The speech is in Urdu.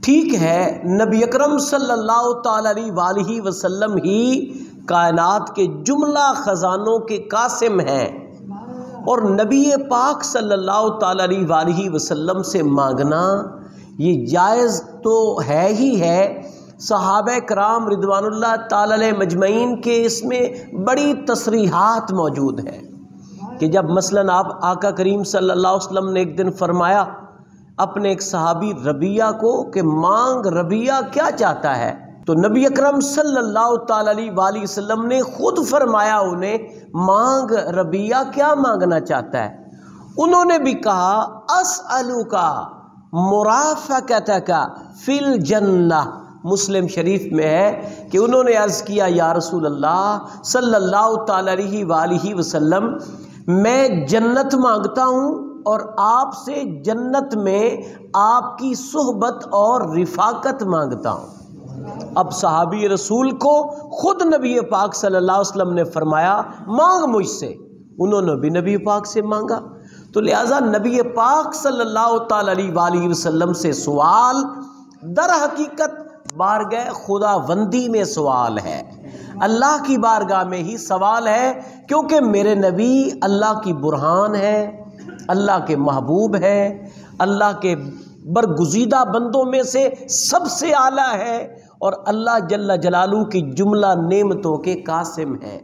ٹھیک ہے، نبی اکرم صلی اللہ تعالی علیہ وسلم ہی کائنات کے جملہ خزانوں کے قاسم ہیں، اور نبی پاک صلی اللہ تعالی علیہ وسلم سے مانگنا یہ جائز تو ہے ہی ہے۔ صحابہ کرام رضوان اللہ تعالی علیہ مجمعین کے اس میں بڑی تصریحات موجود ہیں کہ جب مثلاً آقا کریم صلی اللہ علیہ وسلم نے ایک دن فرمایا اپنے ایک صحابی ربیہ کو کہ مانگ ربیہ کیا چاہتا ہے، تو نبی اکرم صلی اللہ تعالی علیہ وسلم نے خود فرمایا انہیں مانگ ربیہ کیا مانگنا چاہتا ہے۔ انہوں نے بھی کہا اسألک مرافقتک فی الجنہ، مسلم شریف میں ہے کہ انہوں نے عرض کیا یا رسول اللہ صلی اللہ تعالی علیہ وسلم میں جنت مانگتا ہوں اور آپ سے جنت میں آپ کی صحبت اور رفاقت مانگتا ہوں۔ اب صحابی رسول کو خود نبی پاک صلی اللہ علیہ وسلم نے فرمایا مانگ مجھ سے، انہوں نے بھی نبی پاک سے مانگا، تو لہٰذا نبی پاک صلی اللہ تعالی علیہ وسلم سے سوال در حقیقت بارگاہ خداوندی میں سوال ہے، اللہ کی بارگاہ میں ہی سوال ہے، کیونکہ میرے نبی اللہ کی برہان ہے، اللہ کے محبوب ہے، اللہ کے برگزیدہ بندوں میں سے سب سے اعلیٰ ہے، اور اللہ جل جلالہ کی جملہ نعمتوں کے قاسم ہے۔